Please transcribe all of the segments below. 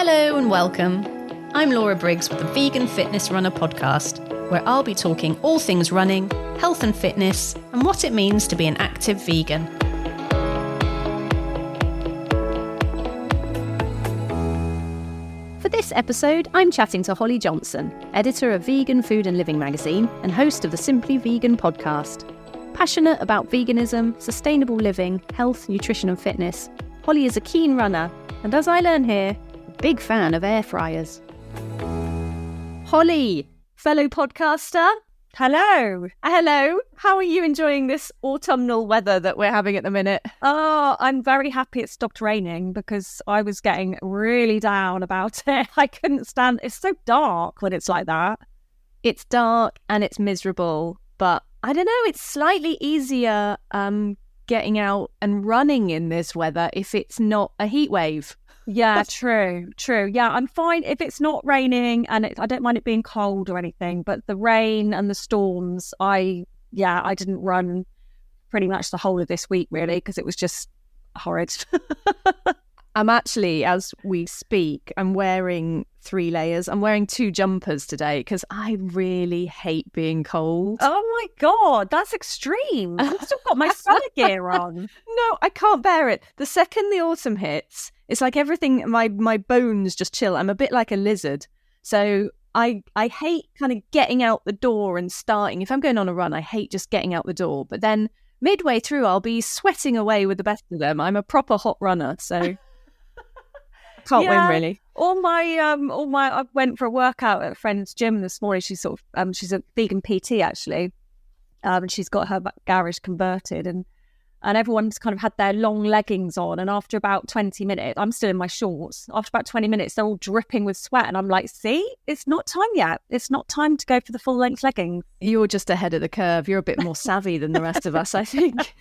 Hello and welcome. I'm Laura Briggs with the Vegan Fitness Runner podcast, where I'll be talking all things running, health and fitness, and what it means to be an active vegan. For this episode, I'm chatting to Holly Johnson, editor of Vegan Food and Living magazine and host of the Simply Vegan podcast. Passionate about veganism, sustainable living, health, nutrition and fitness, Holly is a keen runner, and as I learn here, a big fan of air fryers. Holly, fellow podcaster. Hello. Hello. How are you enjoying this autumnal weather that we're having at the minute? Oh, I'm very happy it stopped raining because I was getting really down about it. I couldn't stand. It's so dark when it's like that. It's dark and it's miserable, but I don't know, it's slightly easier getting out and running in this weather if it's not a heat wave. Yeah, true. Yeah, I'm fine if it's not raining and I don't mind it being cold or anything, but the rain and the storms, I didn't run pretty much the whole of this week really because it was just horrid. I'm actually, as we speak, I'm wearing 3 layers. I'm wearing 2 jumpers today because I really hate being cold. Oh my God, that's extreme. I've still got my summer gear on. No, I can't bear it. The second the autumn hits, it's like everything, my bones just chill. I'm a bit like a lizard. So I hate kind of getting out the door and starting. If I'm going on a run, I hate just getting out the door. But then midway through, I'll be sweating away with the best of them. I'm a proper hot runner, so... Can't win really. I went for a workout at a friend's gym this morning. She's she's a vegan PT actually, and she's got her garage converted, and everyone's kind of had their long leggings on. And after about 20 minutes, I'm still in my shorts. After about 20 minutes, they're all dripping with sweat, and I'm like, "See, it's not time yet. It's not time to go for the full length leggings." You're just ahead of the curve. You're a bit more savvy than the rest of us, I think.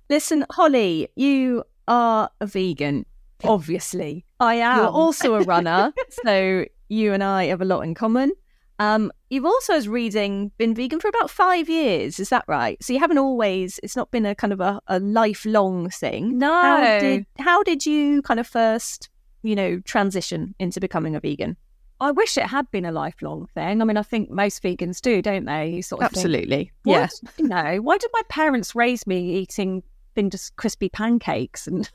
Listen, Holly, you are a vegan. Obviously, I am. You're also a runner, so you and I have a lot in common. You've also, as reading, been vegan for about 5 years. Is that right? So you haven't always. It's not been a kind of a lifelong thing. No. How did you kind of first, transition into becoming a vegan? I wish it had been a lifelong thing. I mean, I think most vegans do, don't they? You sort of Absolutely. Think, why did my parents raise me eating just crispy pancakes and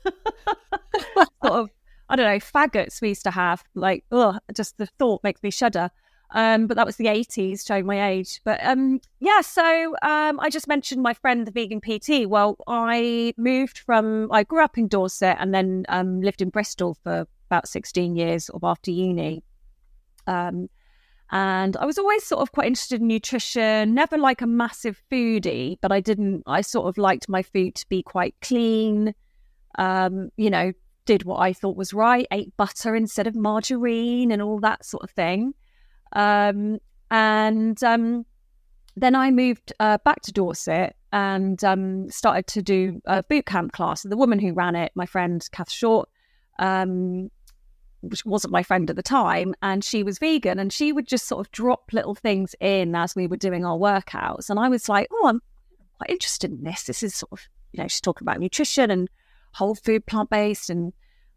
sort of, I don't know, faggots we used to have, like, just the thought makes me shudder. But that was the 80s, showing my age. But so I just mentioned my friend, the vegan PT. Well, I grew up in Dorset and then lived in Bristol for about 16 years sort of after uni. And I was always sort of quite interested in nutrition, never like a massive foodie, but I sort of liked my food to be quite clean, did what I thought was right, ate butter instead of margarine and all that sort of thing. Then I moved back to Dorset and started to do a boot camp class. And the woman who ran it, my friend Kath Short, which wasn't my friend at the time, and she was vegan, and she would just sort of drop little things in as we were doing our workouts. And I was like, I'm quite interested in this. This is sort of, she's talking about nutrition and whole food, plant-based, and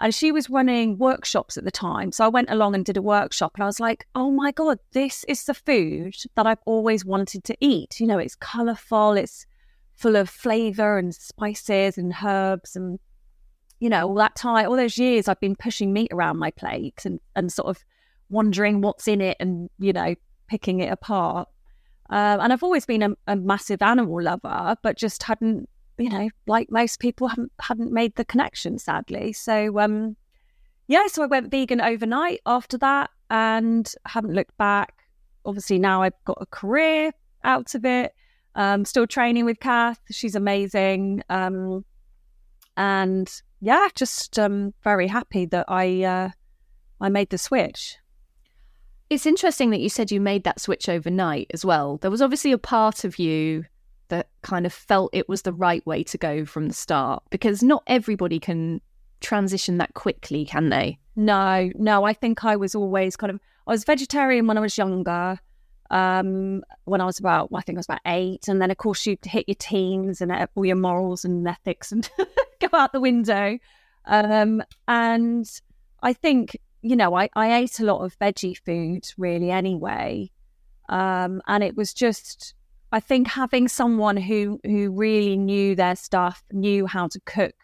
she was running workshops at the time. So I went along and did a workshop, and I was like, oh my God, this is the food that I've always wanted to eat. It's colourful, it's full of flavour and spices and herbs, and all that time, all those years I've been pushing meat around my plate and sort of wondering what's in it and, picking it apart. And I've always been a massive animal lover, but just hadn't, like most people, hadn't made the connection, sadly. So, so I went vegan overnight after that and haven't looked back. Obviously now I've got a career out of it. Still training with Kath. She's amazing. And yeah, just very happy that I made the switch. It's interesting that you said you made that switch overnight as well. There was obviously a part of you that kind of felt it was the right way to go from the start, because not everybody can transition that quickly, can they? No, I think I was always I was vegetarian when I was younger. When I was about 8, and then of course you hit your teens and all your morals and ethics and go out the window. And I think I ate a lot of veggie food really anyway. And it was just, I think having someone who really knew their stuff, knew how to cook,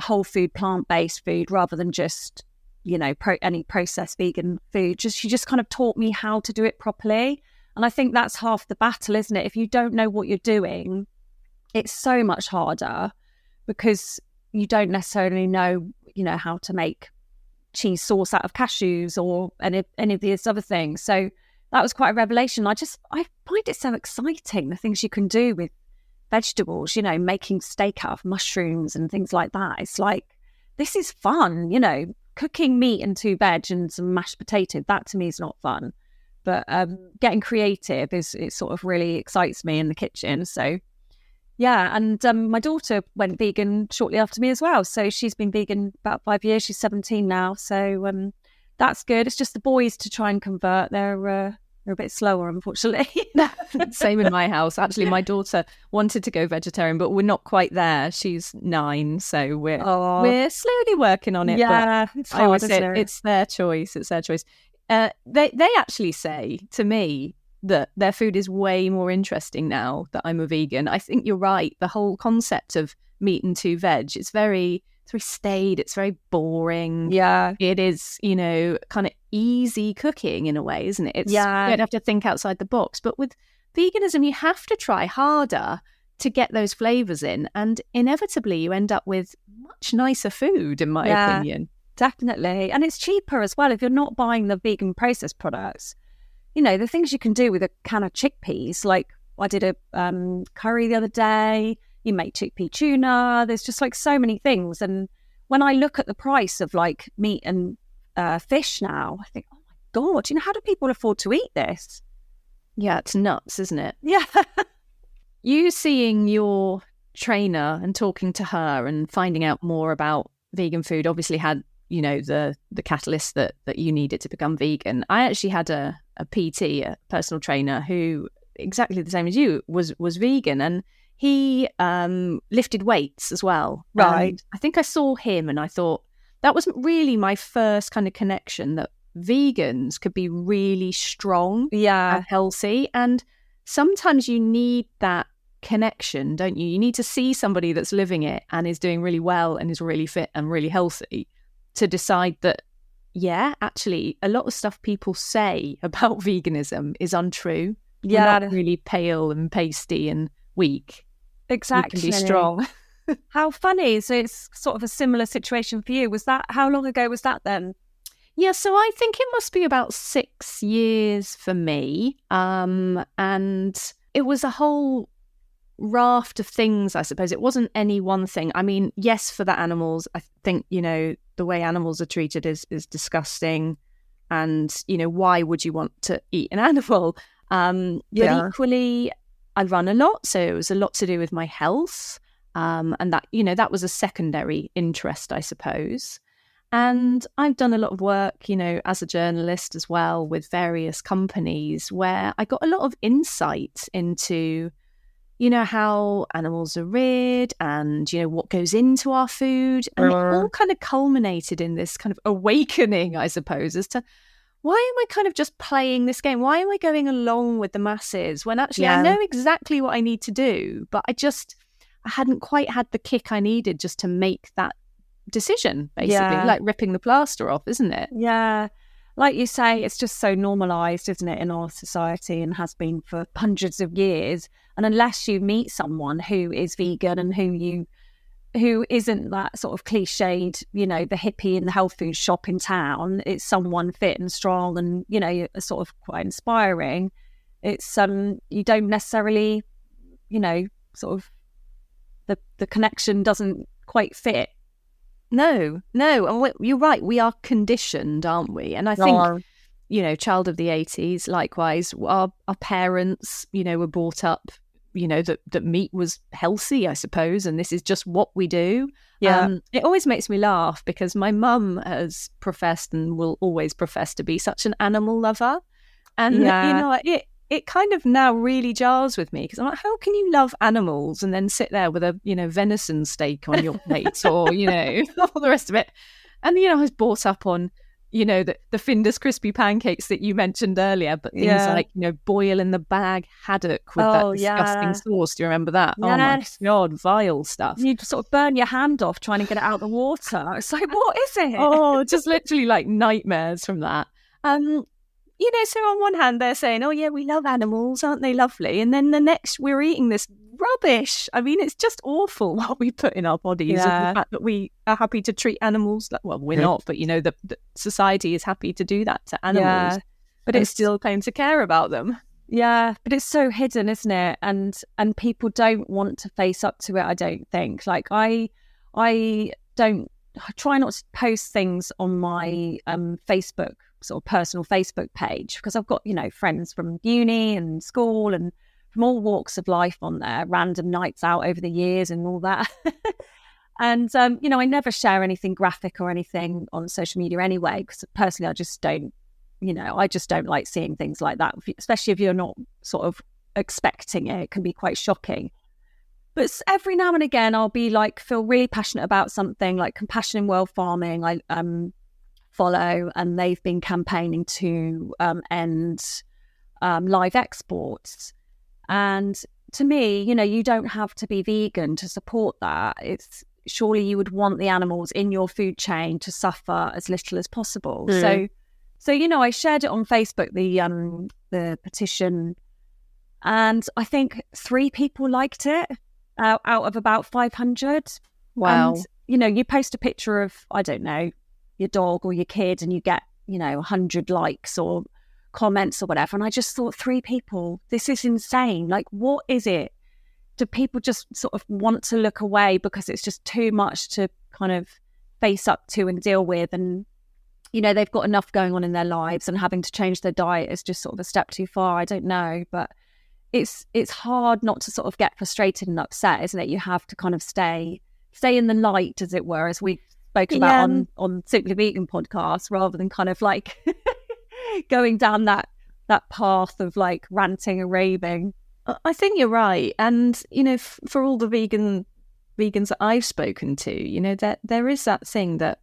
whole food, plant-based food, rather than just, any processed vegan food. She just kind of taught me how to do it properly. And I think that's half the battle, isn't it? If you don't know what you're doing, it's so much harder because you don't necessarily know, how to make cheese sauce out of cashews or any of these other things. So that was quite a revelation. I find it so exciting, the things you can do with vegetables, making steak out of mushrooms and things like that. It's like, this is fun, cooking meat and 2 veg and some mashed potato. That to me is not fun. But getting creative it sort of really excites me in the kitchen. So yeah, and my daughter went vegan shortly after me as well. So she's been vegan about 5 years. She's 17 now. So that's good. It's just the boys to try and convert. They're a bit slower, unfortunately. Same in my house. Actually, my daughter wanted to go vegetarian, but we're not quite there. She's 9, so we're slowly working on it. Yeah, but it's hard, I always say isn't it? it's their choice. It's their choice. They actually say to me that their food is way more interesting now that I'm a vegan. I think you're right. The whole concept of meat and 2 veg, it's very staid. It's very boring. Yeah. It is, kind of easy cooking in a way, isn't it? You don't have to think outside the box. But with veganism, you have to try harder to get those flavours in. And inevitably, you end up with much nicer food, in my opinion. Definitely. And it's cheaper as well if you're not buying the vegan processed products. The things you can do with a can of chickpeas, like I did a curry the other day, you make chickpea tuna, there's just like so many things. And when I look at the price of like meat and fish now, I think, oh my God, how do people afford to eat this? Yeah, it's nuts, isn't it? Yeah. You seeing your trainer and talking to her and finding out more about vegan food obviously had, the catalyst that you needed to become vegan. I actually had a PT, a personal trainer, who exactly the same as you was vegan, and he lifted weights as well. Right. And I think I saw him and I thought that wasn't really my first kind of connection that vegans could be really strong and healthy. And sometimes you need that connection, don't you? You need to see somebody that's living it and is doing really well and is really fit and really healthy to decide that, yeah, actually, a lot of stuff people say about veganism is untrue. Yeah. We're not really pale and pasty and weak. Exactly. We can be strong. How funny. So it's sort of a similar situation for you. How long ago was that then? Yeah, so I think it must be about 6 years for me. And it was a whole raft of things, I suppose. It wasn't any one thing. I mean, yes, for the animals, I think, the way animals are treated is disgusting. And, why would you want to eat an animal? But equally, I run a lot. So it was a lot to do with my health. And that, that was a secondary interest, I suppose. And I've done a lot of work, as a journalist as well with various companies where I got a lot of insight into, how animals are reared and, what goes into our food. And it all kind of culminated in this kind of awakening, I suppose, as to why am I kind of just playing this game? Why am I going along with the masses when actually I know exactly what I need to do, but I hadn't quite had the kick I needed just to make that decision, basically, like ripping the plaster off, isn't it? Yeah. Like you say, it's just so normalised, isn't it, in our society, and has been for hundreds of years. And unless you meet someone who is vegan and who isn't that sort of cliched, the hippie in the health food shop in town, it's someone fit and strong and, sort of quite inspiring. It's you don't necessarily, sort of the connection doesn't quite fit. No. And you're right. We are conditioned, aren't we? And I think, child of the 80s, likewise, our parents, were brought up, that meat was healthy, I suppose. And this is just what we do. Yeah. It always makes me laugh because my mum has professed and will always profess to be such an animal lover. And, it kind of now really jars with me because I'm like, how can you love animals and then sit there with a, venison steak on your plate or, all the rest of it? And, I was brought up on, the Findus crispy pancakes that you mentioned earlier, but things like, boil in the bag haddock with that disgusting sauce. Do you remember that? Yes. Oh my God, vile stuff. You'd sort of burn your hand off trying to get it out of the water. It's like, what is it? Oh, just literally like nightmares from that. So on one hand, they're saying, oh, yeah, we love animals, aren't they lovely? And then the next, we're eating this rubbish. I mean, it's just awful what we put in our bodies. And the fact that we are happy to treat animals, well, we're not, but, the society is happy to do that to animals. But it still claim to care about them. Yeah, but it's so hidden, isn't it? And people don't want to face up to it, I don't think. Like, I try not to post things on my Facebook, sort of personal Facebook page, because I've got, friends from uni and school and from all walks of life on there, random nights out over the years and all that. And, I never share anything graphic or anything on social media anyway, because personally, I just don't like seeing things like that, especially if you're not sort of expecting it. It can be quite shocking. But every now and again, I'll be like, feel really passionate about something like Compassion in World Farming. I follow, and they've been campaigning to end live exports. And to me, you don't have to be vegan to support that. It's surely you would want the animals in your food chain to suffer as little as possible. So I shared it on Facebook, the petition, and I think 3 people liked it out of about 500. Wow. And, you post a picture of, I don't know, your dog or your kid, and you get, 100 likes or comments or whatever. And I just thought, 3 people, this is insane. Like, what is it? Do people just sort of want to look away because it's just too much to kind of face up to and deal with? And, they've got enough going on in their lives, and having to change their diet is just sort of a step too far. I don't know, but it's hard not to sort of get frustrated and upset, isn't it? You have to kind of stay in the light, as it were, as we've spoken about on Simply Vegan podcast, rather than kind of like going down that path of like ranting and raving. I think you're right. And, for all the vegans that I've spoken to, there is that thing that,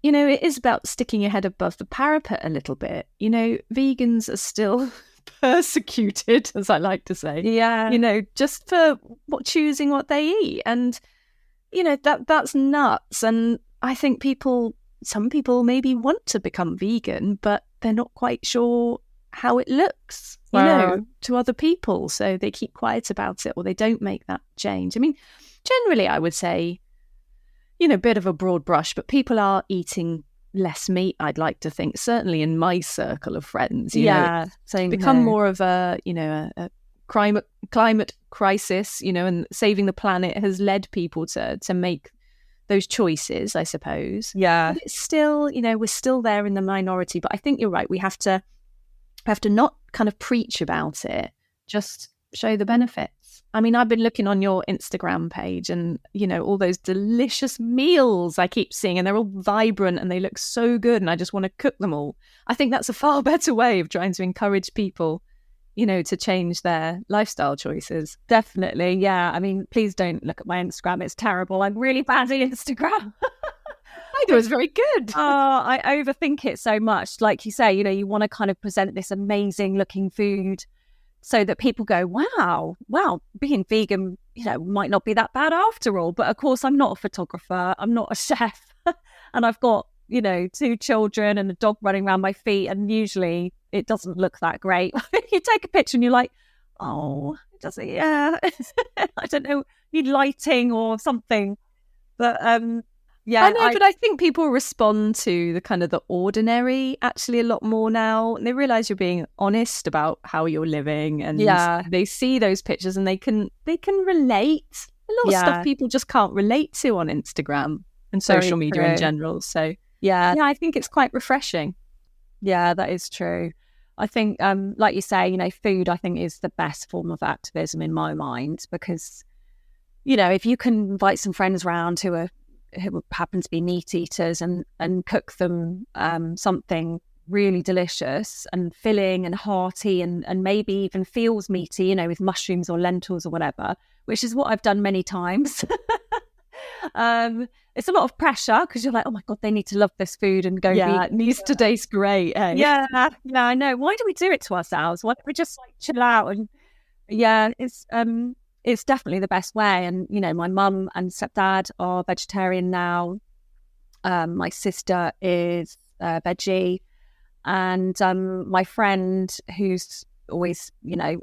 it is about sticking your head above the parapet a little bit. Vegans are still persecuted, as I like to say. Yeah. Just for choosing what they eat. And, that's nuts. And I think some people maybe want to become vegan, but they're not quite sure how it looks, to other people. So they keep quiet about it, or they don't make that change. I mean, generally, I would say, bit of a broad brush, but people are eating less meat, I'd like to think, certainly in my circle of friends. Same become here. more of a climate crisis, and saving the planet has led people to make those choices, I suppose. Yeah. But it's still, we're still there in the minority. But I think you're right. We have to not kind of preach about it, just show the benefits. I mean, I've been looking on your Instagram page, and, all those delicious meals I keep seeing, and they're all vibrant and they look so good, and I just want to cook them all. I think that's a far better way of trying to encourage people, to change their lifestyle choices. Definitely. Yeah. I mean, please don't look at my Instagram. It's terrible. I'm really bad at Instagram. I thought it was very good. I overthink it so much. Like you say, you want to kind of present this amazing looking food so that people go, wow, being vegan, might not be that bad after all. But of course, I'm not a photographer. I'm not a chef. And I've got, 2 children and a dog running around my feet. And usually it doesn't look that great. You take a picture and you're like, oh, it doesn't, yeah. I don't know, need lighting or something. But yeah. I know, but I think people respond to the kind of the ordinary actually a lot more now. And they realise you're being honest about how you're living, and they see those pictures and they can relate. A lot of stuff people just can't relate to on Instagram and social media in general. So yeah, I think it's quite refreshing. Yeah, that is true. I think, like you say, food, I think, is the best form of activism in my mind, because, if you can invite some friends round who happen to be meat eaters and cook them something really delicious and filling and hearty and maybe even feels meaty, with mushrooms or lentils or whatever, which is what I've done many times. it's a lot of pressure because you're like, oh my God, they need to love this food and go vegan. It needs to taste great. Eh? Yeah, I know. Why do we do it to ourselves? Why don't we just like chill out? And it's definitely the best way. And my mum and stepdad are vegetarian now. My sister is veggie, and my friend who's always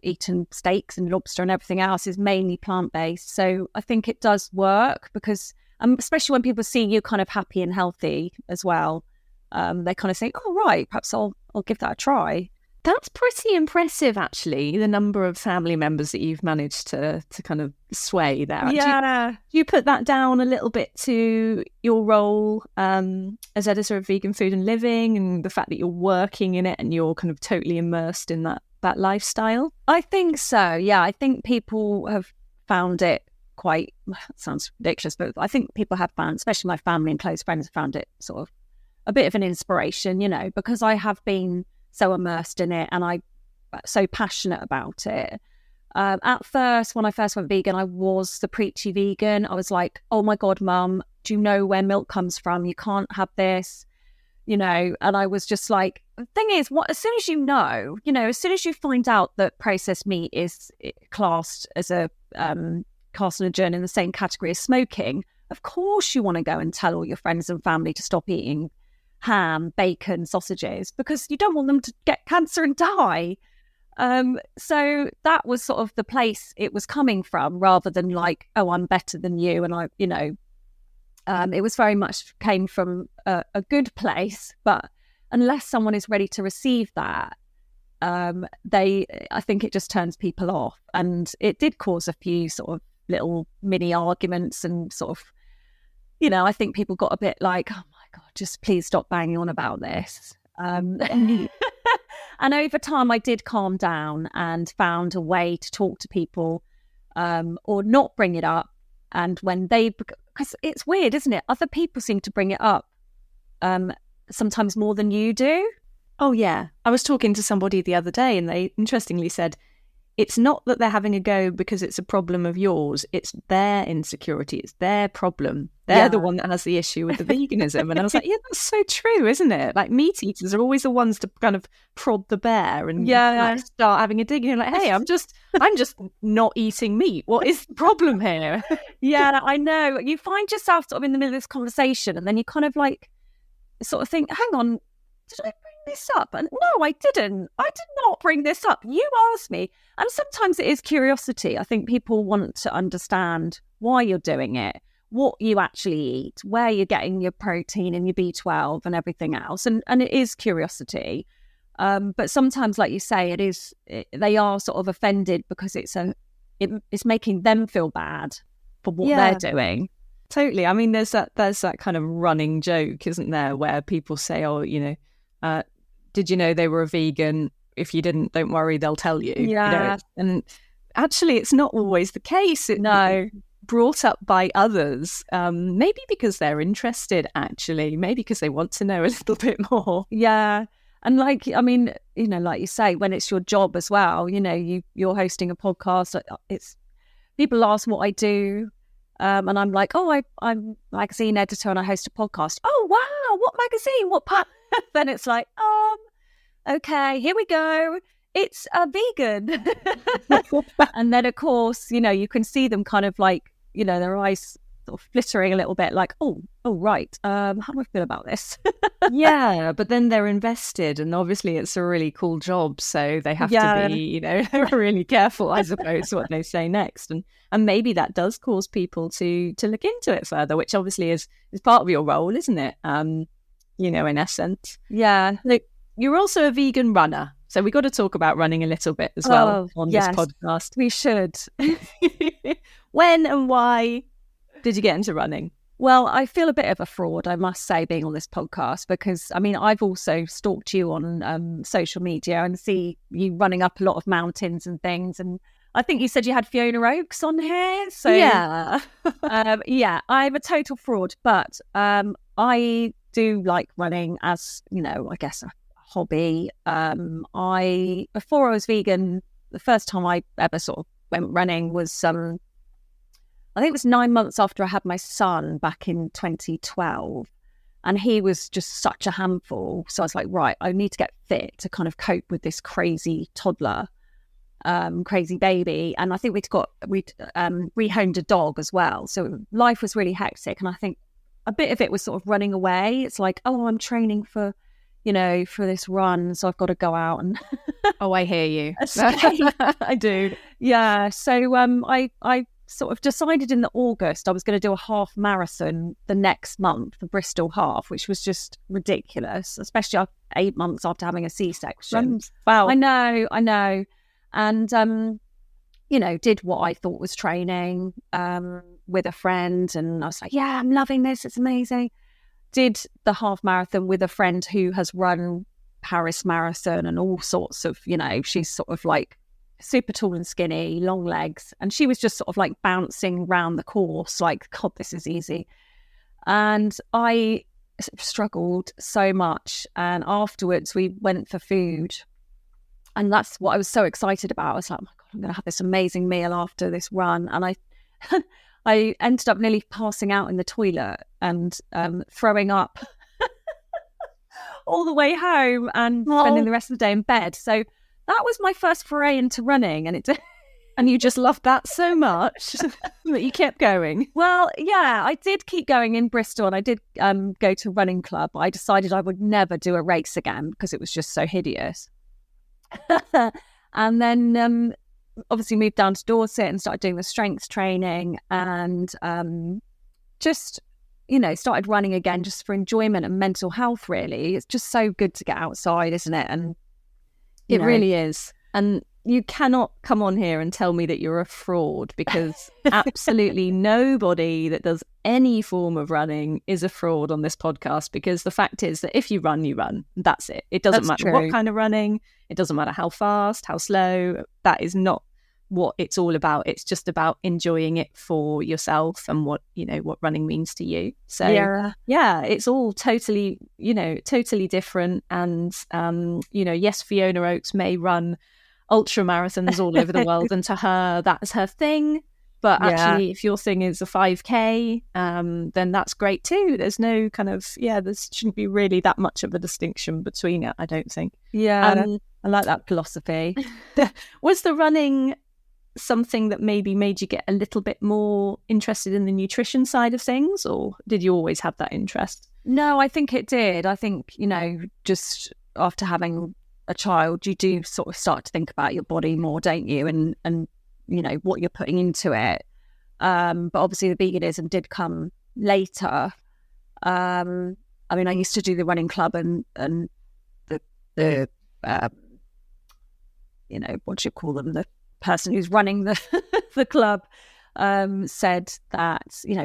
eaten steaks and lobster and everything else is mainly plant-based. So I think it does work because especially when people see you kind of happy and healthy as well, they kind of say, oh right, perhaps I'll give that a try. That's pretty impressive, actually, the number of family members that you've managed to kind of sway there. Yeah. Do you put that down a little bit to your role as editor of Vegan Food and Living and the fact that you're working in it and you're kind of totally immersed in that lifestyle? I think so, yeah. I think people have found it quite, it sounds ridiculous, but I think people have found, especially my family and close friends, have found it sort of a bit of an inspiration, because I have been so immersed in it and I'm so passionate about it. At first, when I first went vegan, I was the preachy vegan. I was like, oh my God, Mum, do you know where milk comes from? You can't have this, and I was just like, the thing is, as soon as as soon as you find out that processed meat is classed as a carcinogen in the same category as smoking, of course you want to go and tell all your friends and family to stop eating ham, bacon, sausages, because you don't want them to get cancer and die. So that was sort of the place it was coming from, rather than like, oh, I'm better than you. And it was very much came from a good place. But unless someone is ready to receive that, I think it just turns people off. And it did cause a few sort of little mini arguments and sort of, I think people got a bit like, oh my God, just please stop banging on about this. And over time, I did calm down and found a way to talk to people or not bring it up. And when because it's weird, isn't it? Other people seem to bring it up sometimes more than you do. Oh, yeah. I was talking to somebody the other day and they interestingly said, it's not that they're having a go because it's a problem of yours. It's their insecurity. It's their problem. They're the one that has the issue with the veganism. And I was like, yeah, that's so true, isn't it? Like meat eaters are always the ones to kind of prod the bear and start having a dig. And you're like, hey, I'm just not eating meat. What is the problem here? Yeah, I know. You find yourself sort of in the middle of this conversation and then you kind of like sort of think, hang on, did I bring this up? And no, I didn't. I did not bring this up. You asked me. And sometimes it is curiosity. I think people want to understand why you're doing it, what you actually eat, where you're getting your protein and your B12 and everything else. And it is curiosity. But sometimes, like you say, they are sort of offended because it's making them feel bad for what they're doing. Totally. I mean, there's that kind of running joke, isn't there, where people say, oh, did you know they were a vegan? If you didn't, don't worry, they'll tell you. Yeah. And actually, it's not always the case. Brought up by others, maybe because they're interested, actually, maybe because they want to know a little bit more. Yeah. And like you say, when it's your job as well, you're hosting a podcast, it's people ask what I do. And I'm like, oh, I'm a magazine editor and I host a podcast. Oh, wow, what magazine? What part? Then it's like, okay, here we go. It's a vegan. And then, of course, you can see them kind of like, their eyes sort of flittering a little bit like, oh, right. How do I feel about this? Yeah, but then they're invested and obviously it's a really cool job. So they have to be, really careful, I suppose, what they say next. And maybe that does cause people to look into it further, which obviously is part of your role, isn't it? In essence. Yeah. Look, you're also a vegan runner. So we got to talk about running a little bit as well on this podcast. We should. When and why did you get into running? Well, I feel a bit of a fraud, I must say, being on this podcast, because, I've also stalked you on social media and see you running up a lot of mountains and things. And I think you said you had Fiona Oakes on here. So yeah. I'm a total fraud, but I do like running as, I guess a hobby. Before I was vegan, the first time I ever sort of went running was I think it was 9 months after I had my son back in 2012. And he was just such a handful. So I was like, right, I need to get fit to kind of cope with this crazy toddler, crazy baby. And I think we'd rehomed a dog as well. So life was really hectic. And I think a bit of it was sort of running away. It's like, oh, I'm training for this run. So I've got to go out and Oh, I hear you. I do. Yeah. So I sort of decided in the August I was going to do a half marathon the next month, the Bristol half, which was just ridiculous, especially 8 months after having a C-section. Wow. I know. And, did what I thought was training with a friend. And I was like, yeah, I'm loving this. It's amazing. Did the half marathon with a friend who has run Paris Marathon and all sorts of, she's sort of like super tall and skinny, long legs. And she was just sort of like bouncing around the course like, God, this is easy. And I struggled so much. And afterwards we went for food. And that's what I was so excited about. I was like, oh my God, I'm going to have this amazing meal after this run. And I ended up nearly passing out in the toilet and throwing up all the way home and spending the rest of the day in bed. So that was my first foray into running. And you just loved that so much that you kept going. Well, yeah, I did keep going in Bristol, and I did go to a running club. I decided I would never do a race again because it was just so hideous. And then obviously moved down to Dorset and started doing the strength training and just, started running again just for enjoyment and mental health, really. It's just so good to get outside, isn't it? And it really is. And you cannot come on here and tell me that you're a fraud, because absolutely nobody that does any form of running is a fraud on this podcast, because the fact is that if you run, you run. That's it. It doesn't matter what kind of running. It doesn't matter how fast, how slow. That is not what it's all about. It's just about enjoying it for yourself and what running means to you. So yeah, it's all totally different. And yes, Fiona Oakes may run ultra marathons all over the world, and to her that's her thing. But actually, if your thing is a 5K, then that's great too. There's no kind of there shouldn't be really that much of a distinction between it, I don't think. I like that philosophy. Was the running something that maybe made you get a little bit more interested in the nutrition side of things, or did you always have that interest? No, I think it did. I think, just after having a child, you do sort of start to think about your body more, don't you? And what you're putting into it. But obviously the veganism did come later. I used to do the running club and the what do you call them? The person who's running the club said that,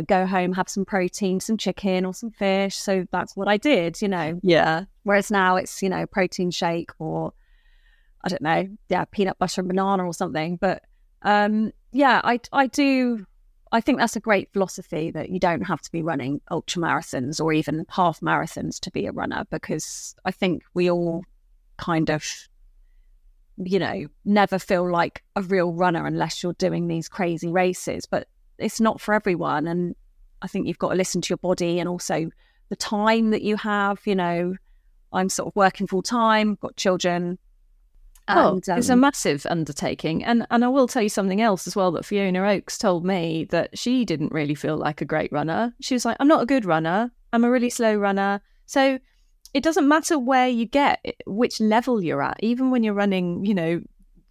go home, have some protein, some chicken or some fish. So that's what I did, Yeah. Whereas now it's, protein shake or, I don't know, peanut butter and banana or something. But I think that's a great philosophy, that you don't have to be running ultra marathons or even half marathons to be a runner, because I think we all kind of, never feel like a real runner unless you're doing these crazy races. But it's not for everyone. And I think you've got to listen to your body and also the time that you have. I'm sort of working full time, got children. And it's a massive undertaking. And I will tell you something else as well, that Fiona Oakes told me that she didn't really feel like a great runner. She was like, I'm not a good runner. I'm a really slow runner. So it doesn't matter where you get, which level you're at, even when you're running,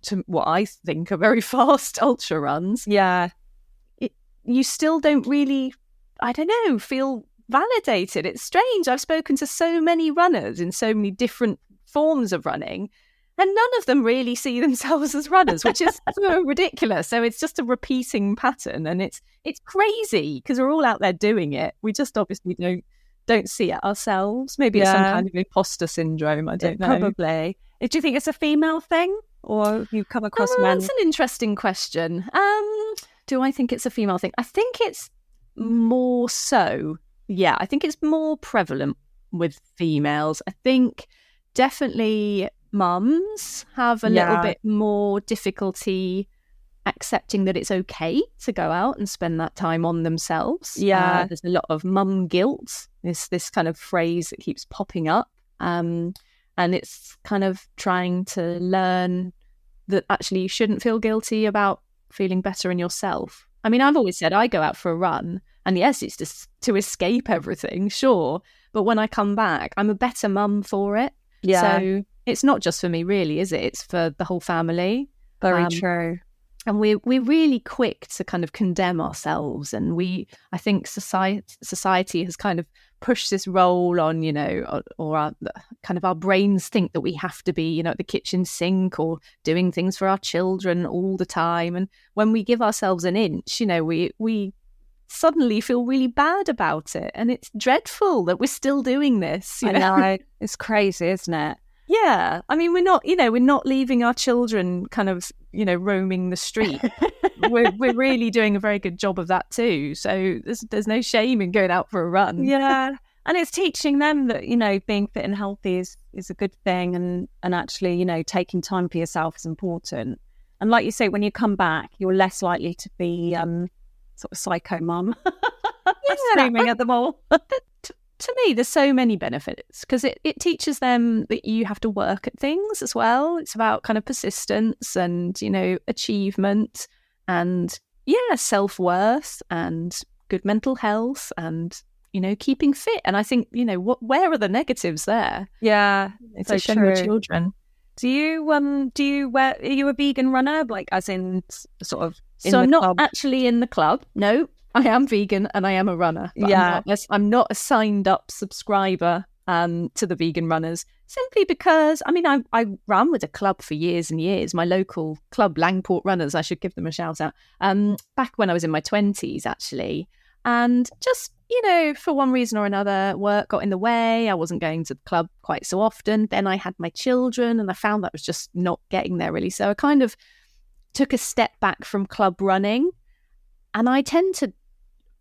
to what I think are very fast ultra runs. Yeah. You still don't really, I don't know, feel validated. It's strange. I've spoken to so many runners in so many different forms of running, and none of them really see themselves as runners, which is so ridiculous. So it's just a repeating pattern, and it's crazy because we're all out there doing it. We just obviously don't see it ourselves. Maybe it's some kind of imposter syndrome. I don't know. Probably. Do you think it's a female thing, or have you come across men? That's an interesting question. Do I think it's a female thing? I think it's more so. Yeah, I think it's more prevalent with females. I think definitely mums have a little bit more difficulty accepting that it's okay to go out and spend that time on themselves. Yeah. There's a lot of mum guilt, this kind of phrase that keeps popping up. And it's kind of trying to learn that actually you shouldn't feel guilty about feeling better in yourself. I mean, I've always said I go out for a run, and yes, it's just to escape everything, sure. But when I come back, I'm a better mum for it. Yeah. So it's not just for me, really, is it? It's for the whole family. Very true. And we're really quick to kind of condemn ourselves. And I think society has kind of pushed this role on, you know, or our brains think that we have to be, you know, at the kitchen sink or doing things for our children all the time. And when we give ourselves an inch, you know, we suddenly feel really bad about it. And it's dreadful that we're still doing this. I know. It's crazy, isn't it? Yeah. I mean, we're not leaving our children kind of, you know, roaming the street. we're really doing a very good job of that too. So there's no shame in going out for a run. Yeah. And it's teaching them that, you know, being fit and healthy is a good thing, and actually, you know, taking time for yourself is important. And like you say, when you come back, you're less likely to be sort of psycho mum screaming at them all. To me, there's so many benefits because it teaches them that you have to work at things as well. It's about kind of persistence and, you know, achievement and, yeah, self-worth and good mental health and, you know, keeping fit. And I think, you know, where are the negatives there? Yeah, it's so a shame with true. children. Are you a vegan runner? Like, as in sort of So I'm not actually in the club. No, I am vegan and I am a runner. But yeah. I'm not a signed up subscriber to the vegan runners, simply because, I mean, I ran with a club for years and years, my local club, Langport Runners. I should give them a shout out. Back when I was in my 20s, actually. And just, you know, for one reason or another, work got in the way. I wasn't going to the club quite so often. Then I had my children and I found that was just not getting there really. So I kind of took a step back from club running. And I tend to,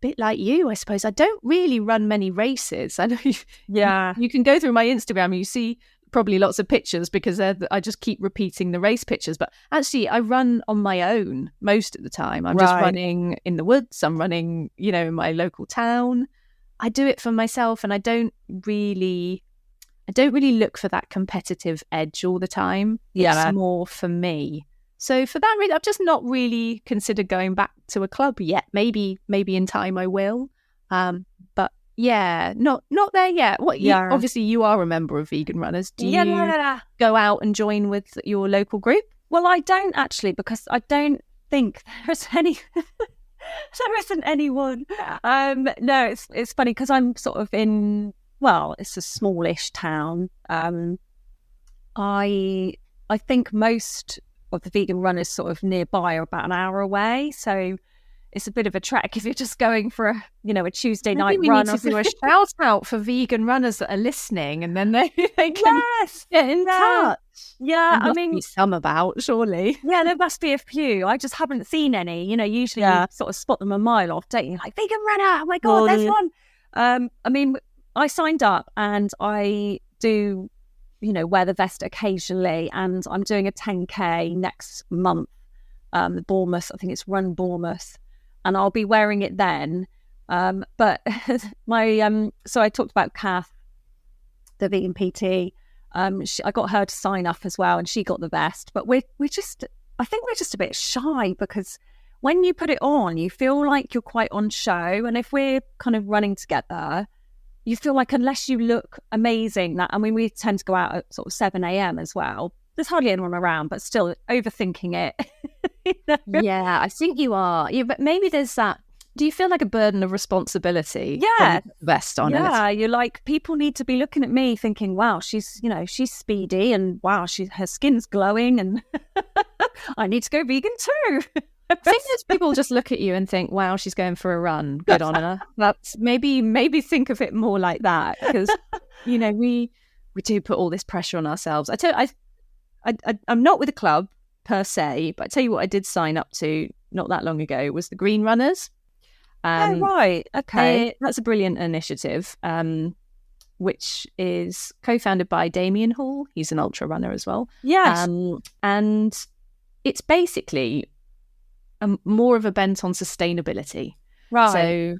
bit like you, I suppose, I don't really run many races. I know you can go through my Instagram and you see probably lots of pictures because I just keep repeating the race pictures. But actually, I run on my own most of the time. I'm just running in the woods. I'm running, you know, in my local town. I do it for myself, and I don't really look for that competitive edge all the time. Yeah, it's more for me. So for that reason, I've just not really considered going back to a club yet. Maybe in time I will. But yeah, not there yet. Obviously you are a member of Vegan Runners. Do you go out and join with your local group? Well, I don't actually, because I don't think there's any. There isn't anyone. No, it's funny because I'm sort of in. Well, it's a smallish town. I think most of the vegan runners sort of nearby are about an hour away, so it's a bit of a trek if you're just going for a Tuesday night run. Maybe we need to do a shout out for vegan runners that are listening, and then they can get in touch. Yeah, there must be some about, surely. Yeah, there must be a few. I just haven't seen any. You know, usually you sort of spot them a mile off, don't you? Like, vegan runner, oh my God, there's one. I mean, I signed up and I do, wear the vest occasionally, and I'm doing a 10K next month, Bournemouth, I think it's Run Bournemouth, and I'll be wearing it then. But so I talked about Kath, the vegan PT. I got her to sign up as well, and she got the vest. But I think we're just a bit shy, because when you put it on, you feel like you're quite on show. And if we're kind of running together, you feel like unless you look amazing, we tend to go out at sort of 7 a.m. as well. There's hardly anyone around, but still overthinking it. Yeah, I think you are. Yeah, but maybe there's that. Do you feel like a burden of responsibility? Yeah. Vest on. Yeah, you're like, people need to be looking at me thinking, wow, she's speedy, and wow, her skin's glowing, and I need to go vegan too. I think there's people just look at you and think, wow, she's going for a run. Good on her. That's maybe think of it more like that, because, we do put all this pressure on ourselves. I'm not with a club per se, but I tell you what I did sign up to not that long ago was the Green Runners. Oh, right. Okay. That's a brilliant initiative, which is co-founded by Damien Hall. He's an ultra runner as well. Yes. And it's basically more of a bent on sustainability. Right. So,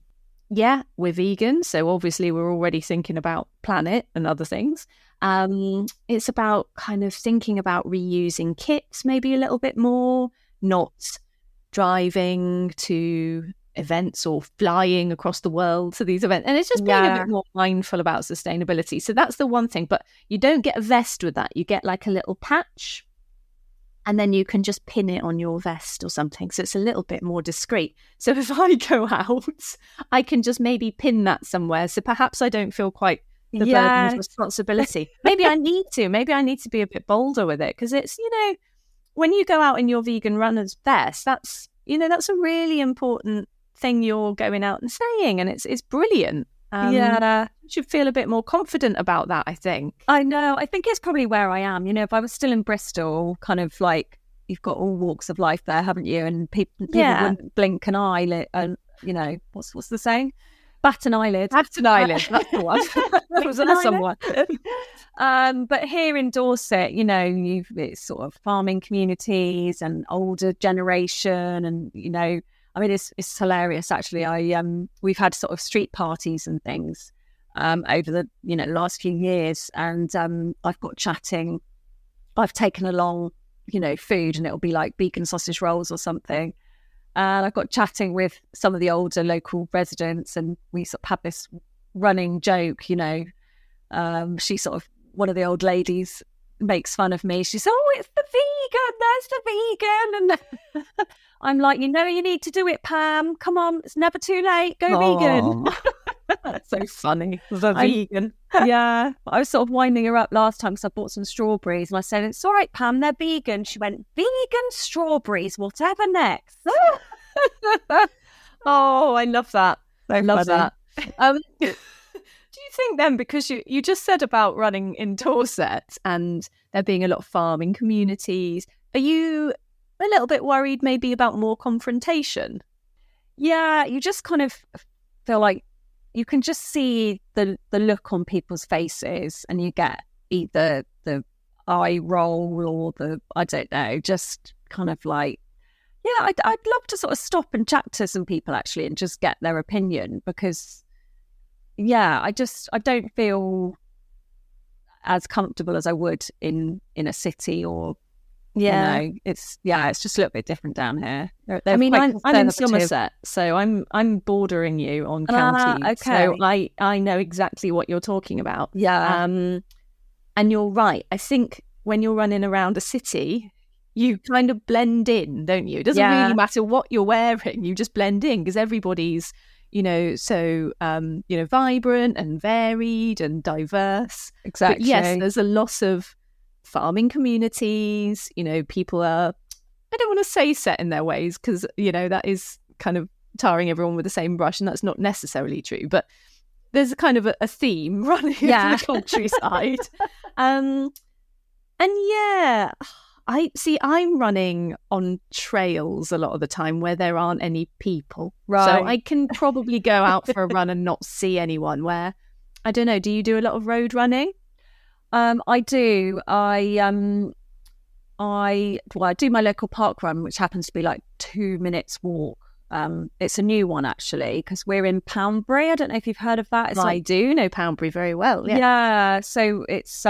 yeah, we're vegan. So obviously we're already thinking about planet and other things. It's about kind of thinking about reusing kits maybe a little bit more, not driving to events or flying across the world to these events. And it's just being a bit more mindful about sustainability. So that's the one thing. But you don't get a vest with that. You get like a little patch, and then you can just pin it on your vest or something. So it's a little bit more discreet. So if I go out, I can just maybe pin that somewhere. So perhaps I don't feel quite the burden of responsibility. Maybe I need to. Maybe I need to be a bit bolder with it, because it's, when you go out in your vegan runner's vest, that's a really important thing you're going out and saying, and it's brilliant. You should feel a bit more confident about that, I think. I know. I think it's probably where I am. If I was still in Bristol, kind of like, you've got all walks of life there, haven't you? And people wouldn't blink an eyelid. And what's the saying? Bat an eyelid. Bat an eyelid. That's the one. That was someone. But here in Dorset, it's sort of farming communities and older generation, and I mean, it's hilarious actually. We've had sort of street parties and things over the last few years, and I've got chatting. I've taken along food, and it'll be like vegan sausage rolls or something. And I've got chatting with some of the older local residents, and we sort of had this running joke. She sort of, one of the old ladies makes fun of me. She says, "Oh, it's the vegan. There's the vegan." And I'm like, you need to do it, Pam. Come on, it's never too late. Go vegan. That's so funny. The vegan. Yeah. I was sort of winding her up last time because I bought some strawberries, and I said, "It's all right, Pam, they're vegan." She went, "Vegan strawberries, whatever next." Oh, I love that. I love that. Do you think then, because you just said about running in Dorset and there being a lot of farming communities, are you a little bit worried maybe about more confrontation? Yeah, you just kind of feel like you can just see the look on people's faces, and you get either the eye roll or the, I don't know, just kind of like, yeah, I'd love to sort of stop and chat to some people actually and just get their opinion, because I don't feel as comfortable as I would in a city, or it's just a little bit different down here. I mean, I'm in Somerset, so I'm bordering you on county. Okay. So I know exactly what you're talking about. Yeah. And you're right. I think when you're running around a city, you kind of blend in, don't you? It doesn't really matter what you're wearing. You just blend in, because everybody's, so, vibrant and varied and diverse. Exactly. But yes, there's a lot of farming communities, people are, I don't want to say set in their ways, because, that is kind of tarring everyone with the same brush, and that's not necessarily true. But there's a kind of a theme running in the countryside. I'm running on trails a lot of the time where there aren't any people. Right. So I can probably go out for a run and not see anyone. Where, I don't know, do you do a lot of road running? I do. I do my local park run, which happens to be like 2 minutes walk. It's a new one actually, because we're in Poundbury. I don't know if you've heard of that. I do know Poundbury very well. Yeah. Yeah. So it's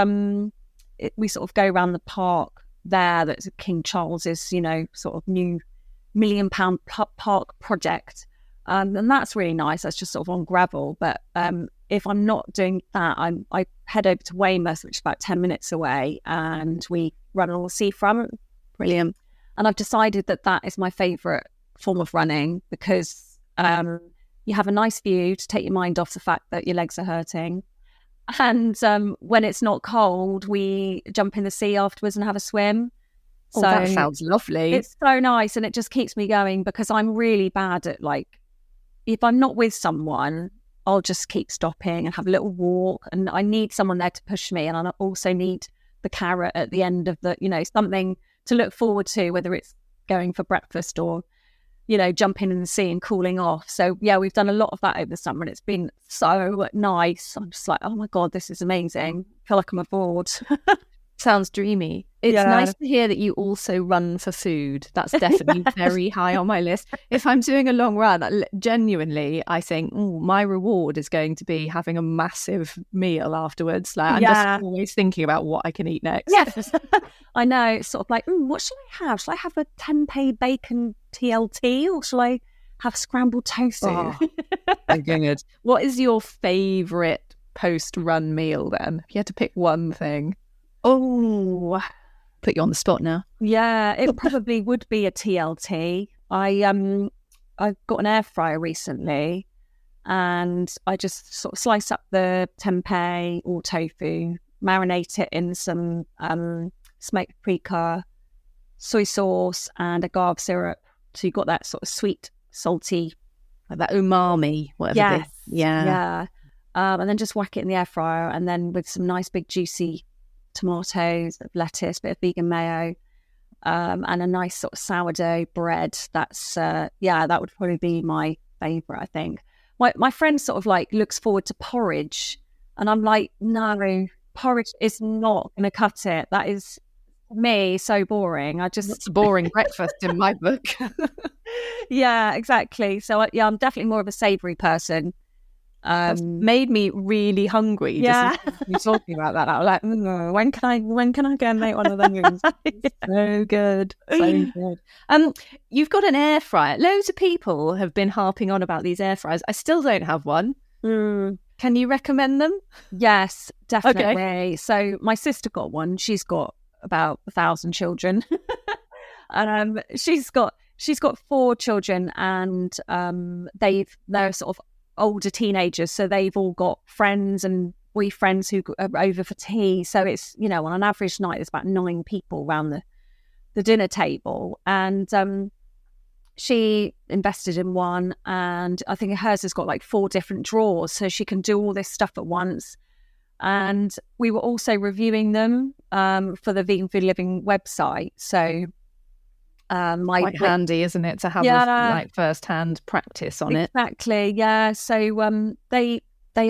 we sort of go around the park there. That's King Charles's, sort of new £1 million park project, and that's really nice. That's just sort of on gravel. But if I'm not doing that, I head over to Weymouth, which is about 10 minutes away, and we run on the seafront. Brilliant. And I've decided that is my favourite form of running, because you have a nice view to take your mind off the fact that your legs are hurting. And when it's not cold, we jump in the sea afterwards and have a swim. So that sounds lovely. It's so nice, and it just keeps me going, because I'm really bad at, like, if I'm not with someone, I'll just keep stopping and have a little walk, and I need someone there to push me, and I also need the carrot at the end of the, something to look forward to, whether it's going for breakfast or, jumping in the sea and cooling off. So yeah, we've done a lot of that over the summer, and it's been so nice. I'm just like, oh my God, this is amazing. I feel like I'm aboard. Sounds dreamy. It's nice to hear that you also run for food. That's definitely very high on my list. If I'm doing a long run, genuinely, I think my reward is going to be having a massive meal afterwards. Like I'm just always thinking about what I can eat next. Yes, I know. It's sort of like, what shall I have? Shall I have a tempeh bacon TLT or shall I have scrambled tofu? Oh, good. What is your favourite post-run meal then? If you had to pick one thing. Oh, put you on the spot now. Yeah, it probably would be a TLT. I got an air fryer recently, and I just sort of slice up the tempeh or tofu, marinate it in some smoked paprika, soy sauce, and agave syrup. So you've got that sort of sweet, salty, like that umami, whatever it is. Yeah. And then just whack it in the air fryer, and then with some nice big juicy tomatoes, lettuce, bit of vegan mayo, and a nice sort of sourdough bread. That's that would probably be my favourite, I think. My friend sort of like looks forward to porridge, and I'm like, no, porridge is not going to cut it. That is me so boring. It's a boring breakfast in my book. Yeah, exactly. So I'm definitely more of a savoury person. That's made me really hungry. Yeah, just you talking about that. I was like, when can I go and make one of those? So good, so good. You've got an air fryer. Loads of people have been harping on about these air fryers. I still don't have one. Can you recommend them? Yes, definitely. Okay. So my sister got one. She's got about 1,000 children, and she's got 4 children, and they're sort of older teenagers, so they've all got friends and boyfriends who are over for tea. So it's, on an average night there's about 9 people around the dinner table, and she invested in one, and I think hers has got like 4 different drawers, so she can do all this stuff at once. And we were also reviewing them for the Vegan Food Living website, so quite handy, isn't it, to have a first-hand practice on it? Exactly, yeah. So they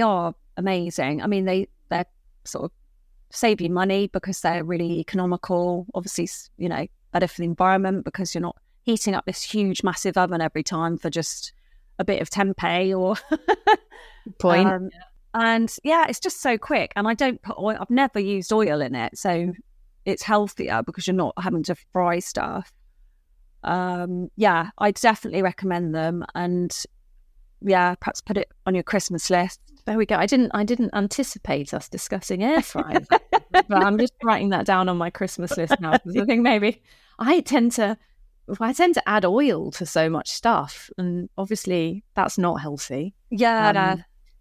are amazing. I mean, they're sort of save you money because they're really economical. Obviously, better for the environment because you're not heating up this huge, massive oven every time for just a bit of tempeh or point. And it's just so quick. And I don't put oil. I've never used oil in it, so it's healthier because you're not having to fry stuff. I definitely recommend them, and perhaps put it on your Christmas list. There we go. I didn't anticipate us discussing air fryers, but I'm just writing that down on my Christmas list now because I think maybe I tend to add oil to so much stuff, and obviously that's not healthy.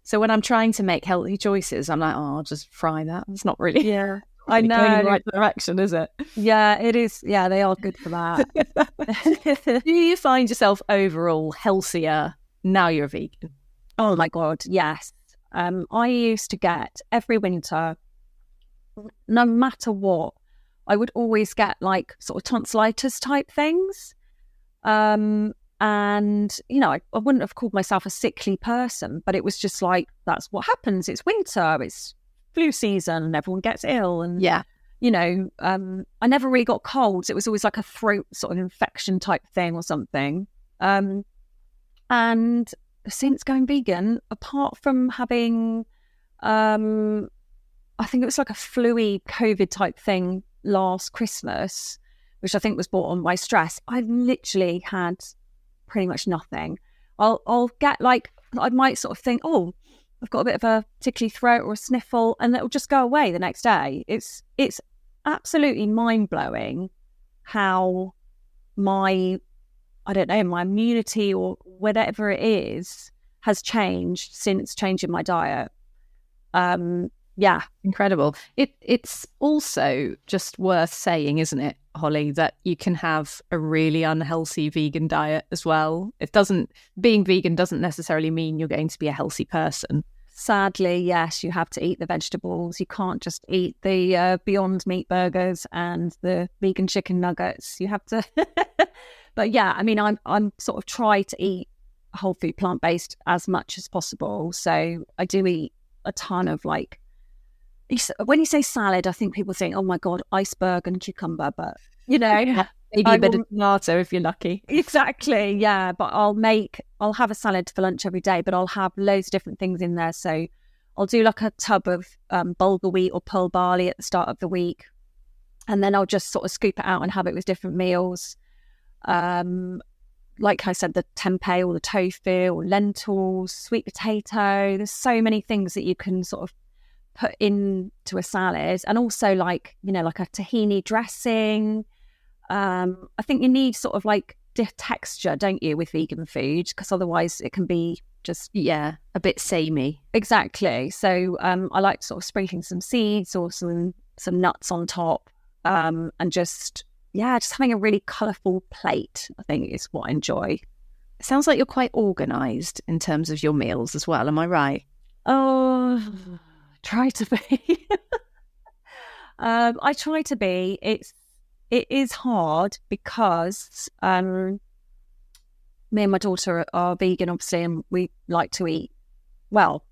So when I'm trying to make healthy choices, I'm like, I'll just fry that. It's not really. Yeah. I know. Going in the right direction, is it? Yeah, it is. Yeah, they are good for that. Do you find yourself overall healthier now you're a vegan? Oh my God, yes. I used to get every winter, no matter what, I would always get like sort of tonsillitis type things. And, I wouldn't have called myself a sickly person, but it was just like, that's what happens. It's winter, it's flu season and everyone gets ill, and I never really got colds. It was always like a throat sort of infection type thing or something, and since going vegan, apart from having I think it was like a flu-y COVID type thing last Christmas, which I think was brought on by stress, I've literally had pretty much nothing. I'll get like, I might sort of think, I've got a bit of a tickly throat or a sniffle, and it'll just go away the next day. It's absolutely mind-blowing how my immunity or whatever it is has changed since changing my diet. Incredible. It's also just worth saying, isn't it, Holly, that you can have a really unhealthy vegan diet as well. Being vegan doesn't necessarily mean you're going to be a healthy person. Sadly, yes, you have to eat the vegetables. You can't just eat the Beyond Meat burgers and the vegan chicken nuggets. You have to. But I mean, I'm sort of try to eat whole food, plant-based as much as possible. So I do eat a ton of like when you say salad, I think people think, oh my God, iceberg and cucumber, but maybe a bit of tomato if you're lucky. Exactly, yeah. But I'll have a salad for lunch every day, but I'll have loads of different things in there. So I'll do like a tub of bulgur wheat or pearl barley at the start of the week, and then I'll just sort of scoop it out and have it with different meals. Like I said, the tempeh or the tofu or lentils, sweet potato. There's so many things that you can sort of put into a salad, and also like a tahini dressing. I think you need sort of like texture, don't you, with vegan food, because otherwise it can be just a bit samey. Exactly. So I like sort of sprinkling some seeds or some nuts on top, and just having a really colourful plate, I think, is what I enjoy. It sounds like you're quite organised in terms of your meals as well. Am I right? Oh, try to be. I try to be. It is hard because me and my daughter are vegan, obviously, and we like to eat well.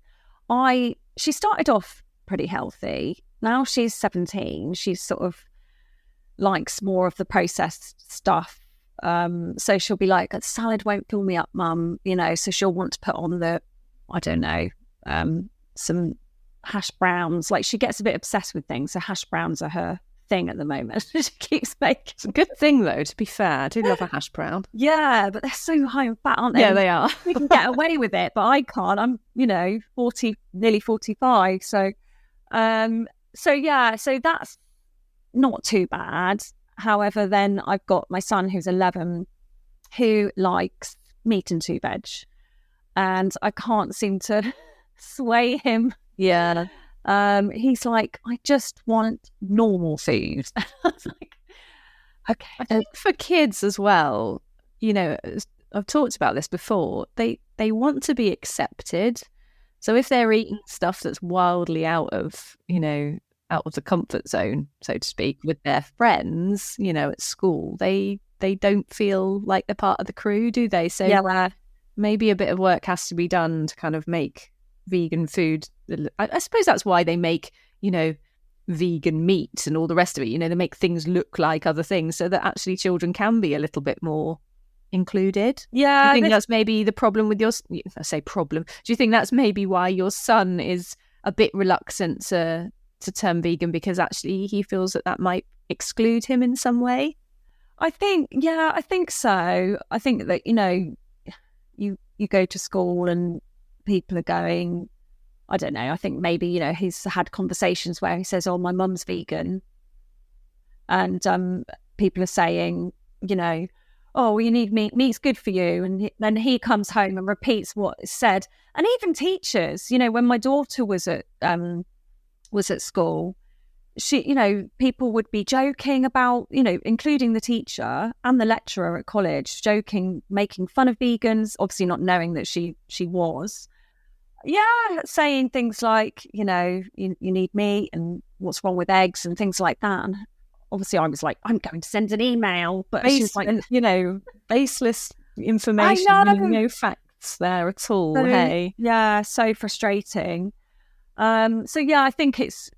She started off pretty healthy. Now she's 17. She's sort of likes more of the processed stuff. So she'll be like, salad won't fill me up, mum, so she'll want to put on some hash browns. Like, she gets a bit obsessed with things. So hash browns are her thing at the moment. She keeps making. It's a good thing though, to be fair. I do love a hash brown. Yeah, but they're so high in fat, aren't they? Yeah, they are. We can get away with it, but I can't. I'm, 40, nearly 45. So that's not too bad. However, then I've got my son who's 11 who likes meat and 2 veg, and I can't seem to sway him. Yeah. He's like, I just want normal food. I was like, okay. I think for kids as well, I've talked about this before, they want to be accepted. So if they're eating stuff that's wildly out of the comfort zone, so to speak, with their friends, at school, they don't feel like they're part of the crew, do they? So maybe a bit of work has to be done to kind of make vegan food. I suppose that's why they make, vegan meat and all the rest of it. They make things look like other things so that actually children can be a little bit more included. Yeah. Do you think that's maybe the problem with I say problem. Do you think that's maybe why your son is a bit reluctant to turn vegan, because actually he feels that might exclude him in some way? I think so. I think that, you go to school and people are going, I don't know, I think maybe, he's had conversations where he says, oh, my mum's vegan. And people are saying, oh, well, you need meat. Meat's good for you. And then he comes home and repeats what is said. And even teachers, when my daughter was at school, she, people would be joking about, including the teacher and the lecturer at college, joking, making fun of vegans, obviously not knowing that she was. Yeah, saying things like, you need meat and what's wrong with eggs and things like that. And obviously I was like, I'm going to send an email. But she was like, baseless information, no facts there at all. So, hey. Yeah, so frustrating. I think it's,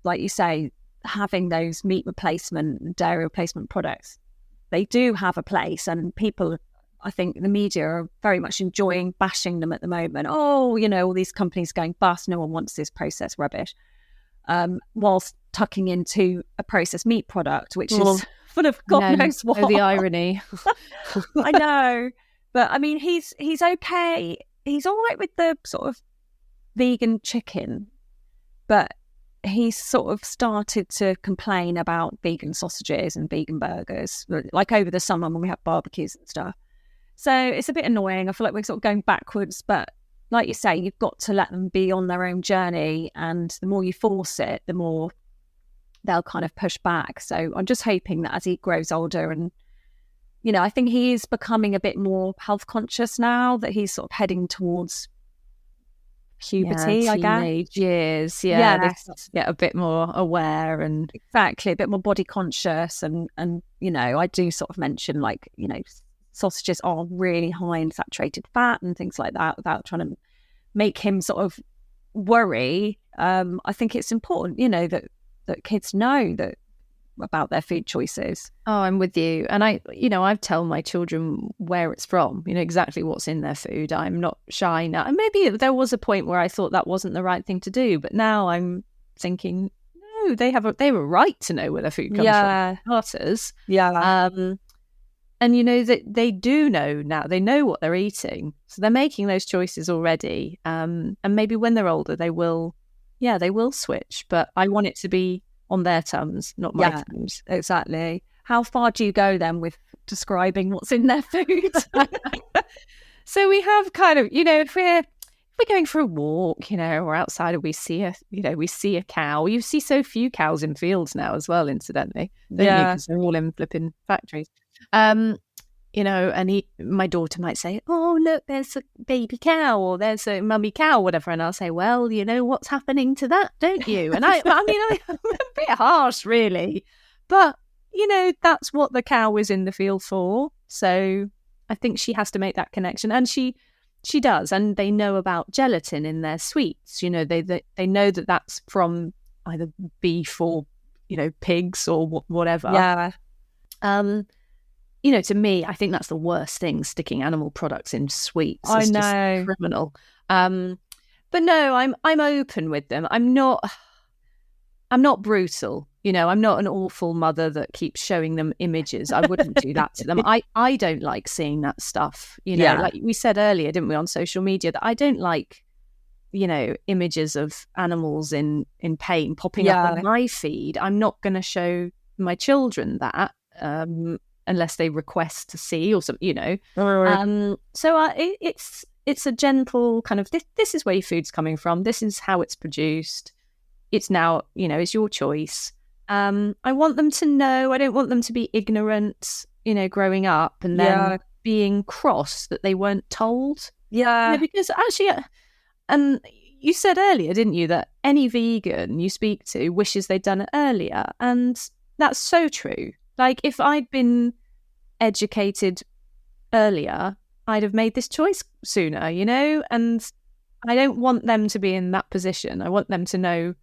like you say, having those meat replacement, dairy replacement products, they do have a place, and people, I think the media are very much enjoying bashing them at the moment. Oh, all these companies going bust, no one wants this processed rubbish. Whilst tucking into a processed meat product, which is full of God knows what. The irony. I know. But I mean, he's okay. He's all right with the sort of vegan chicken, but he's sort of started to complain about vegan sausages and vegan burgers, like over the summer when we have barbecues and stuff. So it's a bit annoying. I feel like we're sort of going backwards, but like you say, you've got to let them be on their own journey, and the more you force it, the more they'll kind of push back. So I'm just hoping that as he grows older, and I think he is becoming a bit more health conscious now, that he's sort of heading towards puberty, I guess. Teenage years, they get a bit more aware, and exactly, a bit more body conscious, and I do sort of mention, like, sausages are really high in saturated fat and things like that, without trying to make him sort of worry. I think it's important, that kids know that about their food choices. Oh, I'm with you. And I tell my children where it's from, exactly what's in their food. I'm not shy now. And maybe there was a point where I thought that wasn't the right thing to do, but now I'm thinking, no, they have a right to know where their food comes from. Starters. Yeah. And that they do know now. They know what they're eating, so they're making those choices already. And maybe when they're older, they will switch. But I want it to be on their terms, not my terms. Exactly. How far do you go then with describing what's in their food? So we have kind of, if we're going for a walk, or outside and we see a cow. You see so few cows in fields now as well, incidentally. Because they're all in flipping factories. And my daughter might say, "Oh, look, there's a baby cow, or there's a mummy cow, whatever." And I'll say, "Well, you know what's happening to that, don't you?" And I'm a bit harsh, really, but that's what the cow is in the field for. So I think she has to make that connection, and she does. And they know about gelatin in their sweets. They know that that's from either beef or pigs or whatever. Yeah. To me, I think that's the worst thing, sticking animal products in sweets. I It's know. just criminal. But no, I'm open with them. I'm not brutal. I'm not an awful mother that keeps showing them images. I wouldn't do that to them. I don't like seeing that stuff. Like we said earlier, didn't we, on social media, that I don't like, images of animals in pain popping up on my feed. I'm not going to show my children that. Unless they request to see or something, So it's a gentle kind of, this is where your food's coming from. This is how it's produced. It's now, it's your choice. I want them to know. I don't want them to be ignorant, growing up and then being cross that they weren't told. Yeah. Because actually, and you said earlier, didn't you, that any vegan you speak to wishes they'd done it earlier. And that's so true. Like, if I'd been educated earlier, I'd have made this choice sooner, and I don't want them to be in that position. I want them to know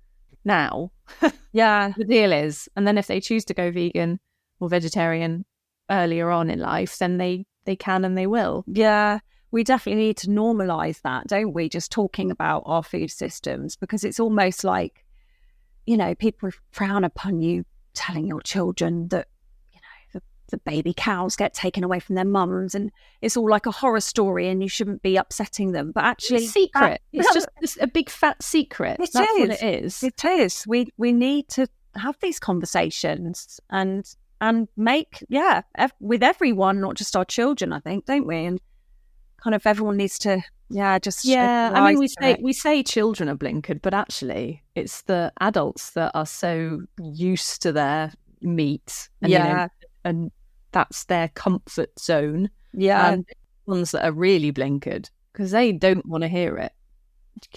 now. The deal is. And then if they choose to go vegan or vegetarian earlier on in life, then they can and they will. Yeah. We definitely need to normalise that, don't we? Just talking about our food systems, because it's almost like, people frown upon you telling your children that the baby cows get taken away from their mums, and it's all like a horror story, and you shouldn't be upsetting them. But actually, it's secret. It's just a big fat secret. That's what it is. It is. We need to have these conversations and make with everyone, not just our children. I think, don't we? And kind of everyone needs to I mean, we say children are blinkered, but actually, it's the adults that are so used to their meat, and and that's their comfort zone. And ones that are really blinkered because they don't want to hear it.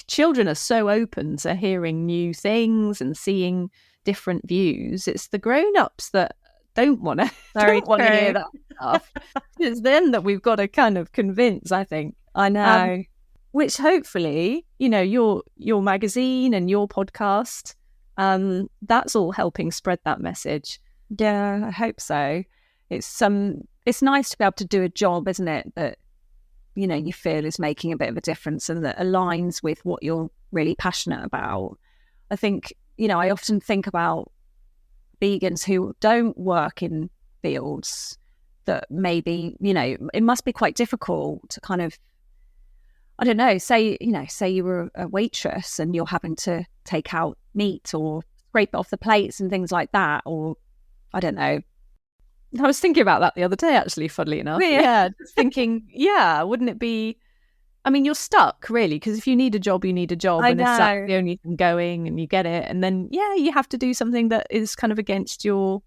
Children are so open to hearing new things and seeing different views. It's the grown-ups that don't want to hear that stuff. It's them that we've got to kind of convince, I think. I know. Which hopefully, your magazine and your podcast, that's all helping spread that message. Yeah, I hope so. It's nice to be able to do a job, isn't it, that you feel is making a bit of a difference and that aligns with what you're really passionate about. I think, I often think about vegans who don't work in fields that maybe, it must be quite difficult to kind of, I don't know, say you were a waitress and you're having to take out meat or scrape it off the plates and things like that, or I don't know. I was thinking about that the other day, actually, funnily enough. Yeah, just thinking, wouldn't it be... I mean, you're stuck, really, because if you need a job, you need a job. And it's the only thing going and you get it. And then, you have to do something that is kind of against your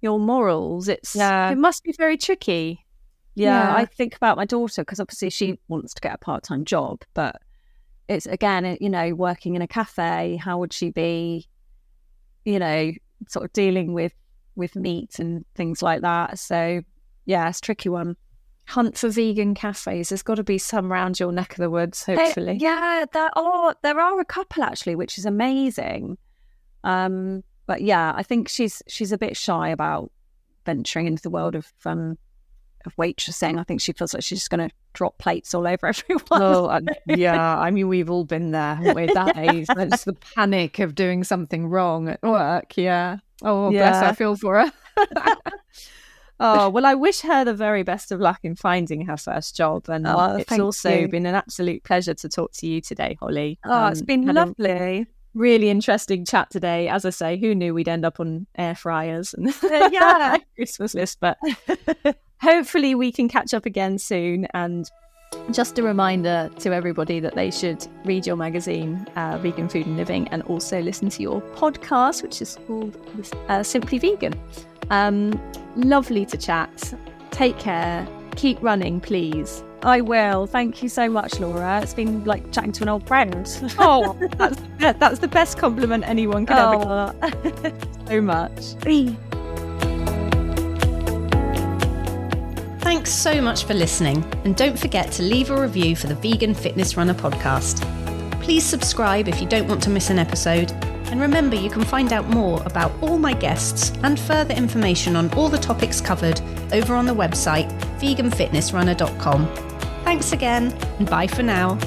morals. It must be very tricky. Yeah, I think about my daughter, because obviously she wants to get a part-time job. But it's, again, working in a cafe, how would she be, sort of dealing with meat and things like that. So it's a tricky one. hunt for vegan cafes. There's got to be some around your neck of the woods, hopefully. There are a couple actually, which is amazing. But yeah, I think she's a bit shy about venturing into the world of waitressing. I think she feels like she's just going to drop plates all over everyone. Oh, yeah. I mean, we've all been there, haven't we? That age. That's the panic of doing something wrong at work. Yeah. Oh, bless her. I feel for her. Oh, well, I wish her the very best of luck in finding her first job. And it's also been an absolute pleasure to talk to you today, Holly. Oh, it's been lovely. Really interesting chat today. As I say, who knew we'd end up on air fryers and Christmas list, but hopefully we can catch up again soon. And just a reminder to everybody that they should read your magazine, Vegan Food and Living, and also listen to your podcast, which is called Simply Vegan. Lovely to chat. Take care. Keep running, please. I will. Thank you so much, Laura. It's been like chatting to an old friend. Oh, that's the best compliment anyone can ever get. So much. Thanks so much for listening, and don't forget to leave a review for the Vegan Fitness Runner podcast. Please subscribe if you don't want to miss an episode, and remember you can find out more about all my guests and further information on all the topics covered over on the website veganfitnessrunner.com. Thanks again, and bye for now.